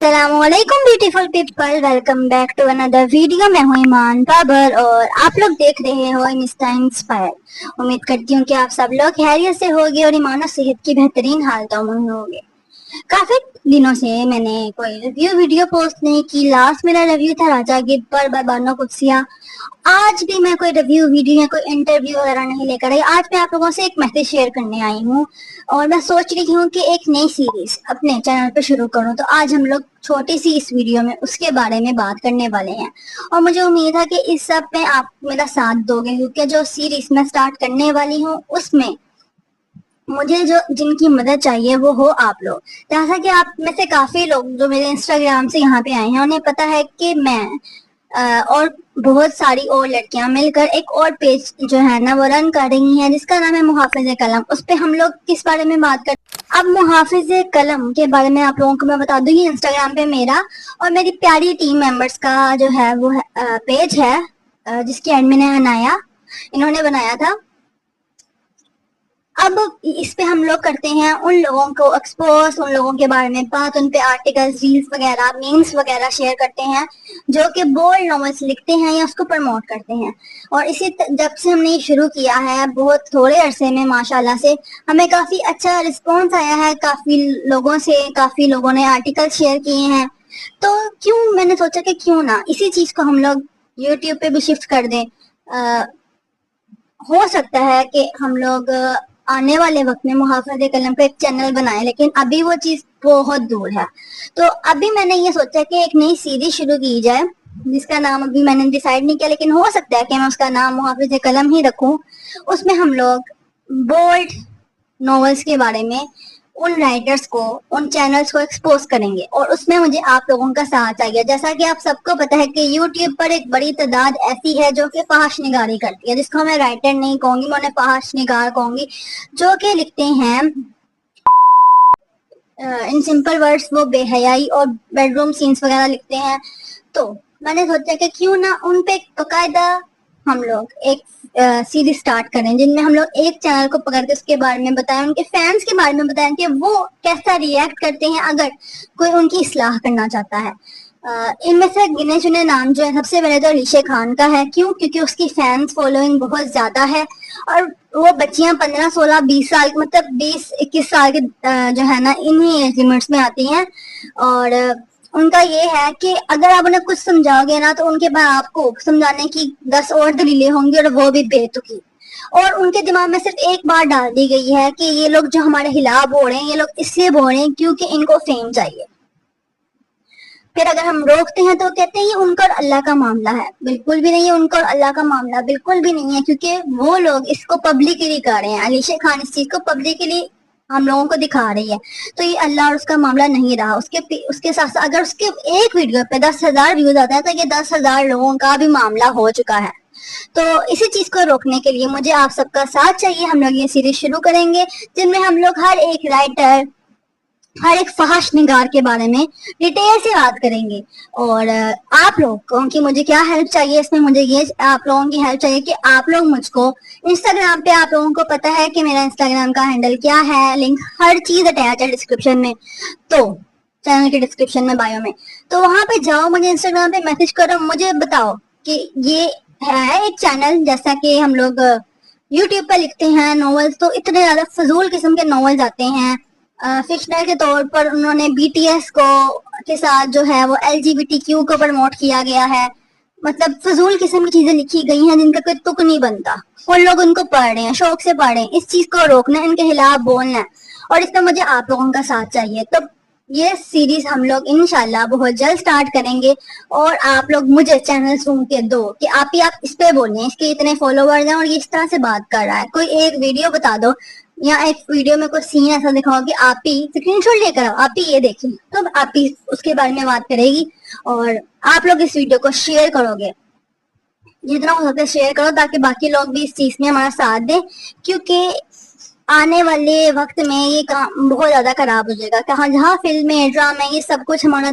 अस्सलामुअलैकुम beautiful people, welcome back to another video. मैं हूं ईमान बाबर और आप लोग देख रहे हो इंस्टा इंस्पायर। उम्मीद करती हूँ कि आप सब लोग खैरियत से होंगे और ईमान और सेहत की बेहतरीन हालतों में होंगे। काफी दिनों से मैंने कोई रिव्यू वीडियो पोस्ट नहीं की। लास्ट मेरा रिव्यू था राजा गिद्ध पर बानो कुत्सिया। आज भी मैं कोई रिव्यू वीडियो या कोई इंटरव्यू वगैरह नहीं लेकर आई। आज मैं आप लोगों से एक मैसेज शेयर करने आई हूँ और मैं सोच रही हूँ कि एक नई सीरीज अपने चैनल पे शुरू करूँ। तो आज हम लोग छोटी सी इस वीडियो में उसके बारे में बात करने वाले हैं और मुझे उम्मीद है कि इस सब में आप मेरा साथ दोगे, क्योंकि जो सीरीज मैं स्टार्ट करने वाली हूँ उसमें मुझे जो जिनकी मदद चाहिए वो हो आप लोग। जैसा कि आप में से काफी लोग जो मेरे इंस्टाग्राम से यहाँ पे आए हैं उन्हें पता है कि मैं और बहुत सारी और लड़कियां मिलकर एक और पेज जो है ना वो रन कर रही हैं जिसका नाम है मुहाफिज कलम। उस पे हम लोग किस बारे में बात कर, अब मुहाफिज कलम के बारे में आप लोगों को मैं बता दूंगी। इंस्टाग्राम पे मेरा और मेरी प्यारी टीम मेंबर्स का जो है वो पेज है जिसकी एडमिन है अनाया, इन्होंने बनाया था। अब इस पे हम लोग करते हैं उन लोगों को एक्सपोज, उन लोगों के बारे में बात, उन पे आर्टिकल्स, रील्स वगैरह, मीम्स वगैरह शेयर करते हैं जो कि बोल्ड नॉवेल्स लिखते हैं या उसको प्रमोट करते हैं। और इसी जब से हमने ये शुरू किया है बहुत थोड़े अरसे में माशाल्लाह से हमें काफी अच्छा रिस्पॉन्स आया है। काफी लोगों ने आर्टिकल शेयर किए हैं। तो मैंने सोचा कि क्यों ना इसी चीज को हम लोग यूट्यूब पे भी शिफ्ट कर दें। हो सकता है कि हम लोग आने वाले वक्त में मुहाफिज कलम पे एक चैनल बनाए, लेकिन अभी वो चीज बहुत दूर है। तो अभी मैंने ये सोचा कि एक नई सीरीज शुरू की जाए जिसका नाम अभी मैंने डिसाइड नहीं किया, लेकिन हो सकता है कि मैं उसका नाम मुहाफिज कलम ही रखूं। उसमें हम लोग बोल्ड नॉवेल्स के बारे में, उन राइटर्स को, उन चैनल्स को एक्सपोज करेंगे और उसमें मुझे आप लोगों का साथ चाहिए। जैसा कि आप सबको पता है कि यूट्यूब पर एक बड़ी तादाद ऐसी है जो कि फहाश निगारी करती है, जिसको मैं राइटर नहीं कहूंगी, मैं उन्हें फहाश निगार कहूंगी, जो कि लिखते हैं इन सिंपल वर्ड्स वो बेहयाई और बेडरूम सीन्स वगैरह लिखते हैं। तो मैंने सोचा कि क्यों ना उन पे बकायदा हम लोग एक सीरीज स्टार्ट करें जिनमें हम लोग एक चैनल को पकड़ के उसके बारे में बताएं, उनके फैंस के बारे में बताएं कि वो कैसा रिएक्ट करते हैं अगर कोई उनकी इस्लाह करना चाहता है। इनमें से गिने चुने नाम जो है, सबसे पहले तो अलीशा खान का है। क्योंकि उसकी फैंस फॉलोइंग बहुत ज्यादा है और वो बच्चियां 15, 16, 20 साल, मतलब 20, 21 साल के जो है ना इन्हीं एज लिमिट्स में आती हैं। और उनका ये है कि अगर आप उन्हें कुछ समझाओगे ना तो उनके बाद आपको समझाने की 10 और दलीलें होंगी और वो भी बेतुकी। और उनके दिमाग में सिर्फ एक बात डाल दी गई है कि ये लोग जो हमारे खिलाफ बोल रहे हैं ये लोग इसलिए बोल रहे हैं क्योंकि इनको फेम चाहिए। फिर अगर हम रोकते हैं तो कहते हैं ये उनका और अल्लाह का मामला है। बिल्कुल भी नहीं है उनका और अल्लाह का मामला, बिल्कुल भी नहीं है, क्योंकि वो लोग इसको पब्लिकली कर रहे हैं। अलीशा खान इस चीज को पब्लिकली हम लोगों को दिखा रही है, तो ये अल्लाह और उसका मामला नहीं रहा। उसके साथ साथ अगर उसके एक वीडियो पे 10,000 व्यूज आता है तो ये 10,000 लोगों का भी मामला हो चुका है। तो इसी चीज को रोकने के लिए मुझे आप सबका साथ चाहिए। हम लोग ये सीरीज शुरू करेंगे जिनमें हम लोग हर एक राइटर, हर एक फहाश निगार के बारे में डिटेल से बात करेंगे। और आप लोगों की मुझे क्या हेल्प चाहिए इसमें, मुझे ये आप लोगों की हेल्प चाहिए कि आप लोग मुझको इंस्टाग्राम पे, आप लोगों को पता है कि मेरा इंस्टाग्राम का हैंडल क्या है, लिंक हर चीज अटैच है डिस्क्रिप्शन में, तो चैनल के डिस्क्रिप्शन में, बायो में। तो वहां पे जाओ, मुझे इंस्टाग्राम पे मैसेज करो, मुझे बताओ कि ये है एक चैनल जैसा कि हम लोग यूट्यूब पे लिखते हैं नॉवेल्स, तो इतने ज्यादा फजूल किस्म के नॉवेल्स आते हैं। फिक्शनल के तौर पर उन्होंने बीटीएस को के साथ जो है वो एलजीबीटीक्यू को प्रमोट किया गया है। मतलब फजूल किस्म की चीजें लिखी गई हैं जिनका कोई तुक नहीं बनता, और लोग उनको पढ़ रहे हैं, शौक से पढ़ रहे हैं। इस चीज को रोकना है, इनके खिलाफ बोलना है और इसमें मुझे आप लोगों का साथ चाहिए। तो ये सीरीज हम लोग इंशाल्लाह बहुत जल्द स्टार्ट करेंगे और आप लोग मुझे चैनल सुन के दो कि आप इस पे बोलिए, इसके इतने फॉलोवर्स हैं और ये इस तरह से बात कर रहा है। कोई एक वीडियो बता दो या एक वीडियो में कोई सीन ऐसा दिखाओ कि आप ही स्क्रीनशॉट लेकर आओ, आप ही ये देखें, तो आप ही उसके बारे में बात करेगी। और आप लोग इस वीडियो को शेयर करोगे, जितना हो सकता है शेयर करो ताकि बाकी लोग भी इस चीज में हमारा साथ दें, क्योंकि आने वाले वक्त में ये काम बहुत ज्यादा खराब हो जाएगा। कहाँ जहाँ फिल्में, ड्रामे, ये सब कुछ हमारा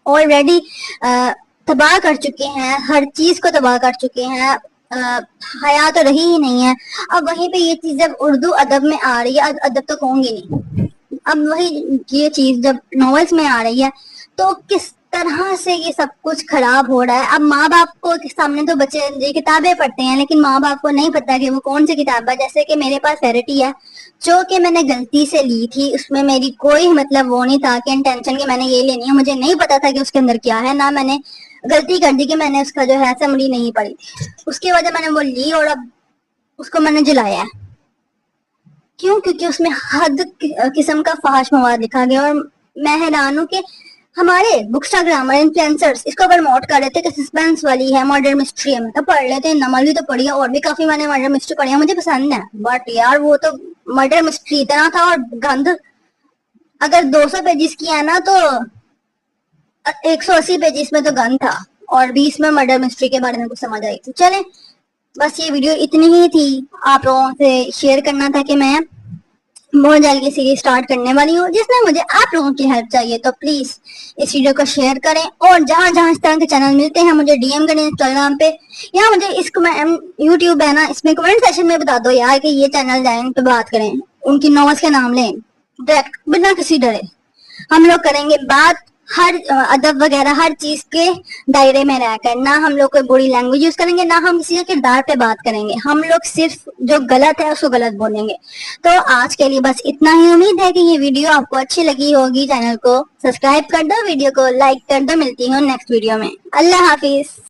ऑलरेडी तबाह कर चुके हैं, हर चीज को तबाह कर चुके हैं, हया तो रही ही नहीं है। अब वहीं पे ये चीज जब उर्दू अदब में आ रही है, अदब तो कहूंगी नहीं, अब वही ये चीज जब नॉवेल्स में आ रही है تو کس طرح سے یہ سب کچھ خراب ہو رہا ہے. اب ماں باپ کو سامنے تو بچے یہ کتابیں پڑھتے ہیں لیکن ماں باپ کو نہیں پتا کہ وہ کون سی کتاب ہے. جیسے کہ میرے پاس فیرٹی ہے جو کہ میں نے غلطی سے لی تھی. اس میں میری کوئی مطلب وہ نہیں تھا کہ انٹینشن کہ میں نے یہ لینی ہے. مجھے نہیں پتا تھا کہ اس کے اندر کیا ہے. نہ میں نے غلطی کر دی کہ میں نے اس کا جو ہے سمری نہیں پڑھی تھی. اس کی وجہ میں نے وہ لی اور اب اس کو میں نے جلایا ہے. کیوں؟ کیونکہ اس میں حد قسم کا فحش مواد لکھا گیا. اور میں حیران ہوں کہ ہمارے بکسٹاگرامر انفلوئنسرز اس کو پروموٹ کر رہے تھے کہ سسپینس والی ہے, مرڈر مسٹری ہے. میں تو پڑھ لیتے ہیں, نمل تو پڑھی ہے, اور بھی کافی میں نے مرڈر مسٹری پڑھی ہے, مجھے پسند ہے. بٹ یار وہ تو مرڈر مسٹری اتنا تھا, اور گند اگر 200 پیجز کی ہے نا تو 180 پیجز میں تو گند تھا, اور 20 میں مرڈر مسٹری کے بارے میں کچھ سمجھ آئی تھی. چلیں بس یہ ویڈیو اتنی ہی تھی, آپ لوگوں سے شیئر کرنا تھا کہ میں بہت جلد کی سیریز سٹارٹ کرنے والی ہوں, جس میں مجھے آپ لوگوں کی ہیلپ چاہیے. تو پلیز اس ویڈیو کو شیئر کریں, اور جہاں جہاں اس طرح کے چینل ملتے ہیں مجھے ڈی ایم کریں انسٹاگرام پہ, یا مجھے اس یوٹیوب ہے نا اس میں کمنٹ سیکشن میں بتا دو یار کہ یہ چینل جائیں ان پہ بات کریں, ان کی نوز کے نام لیں ڈائریکٹ بنا کسی ڈرے. ہم لوگ کریں گے بات ہر ادب وغیرہ ہر چیز کے دائرے میں رہ کر. نہ ہم لوگ کوئی بری لینگویج یوز کریں گے, نہ ہم کسی کے کردار پہ بات کریں گے. ہم لوگ صرف جو غلط ہے اس کو غلط بولیں گے. تو آج کے لیے بس اتنا ہی. امید ہے کہ یہ ویڈیو آپ کو اچھی لگی ہوگی. چینل کو سبسکرائب کر دو, ویڈیو کو لائک کر دو. ملتی ہوں نیکسٹ ویڈیو میں. اللہ حافظ.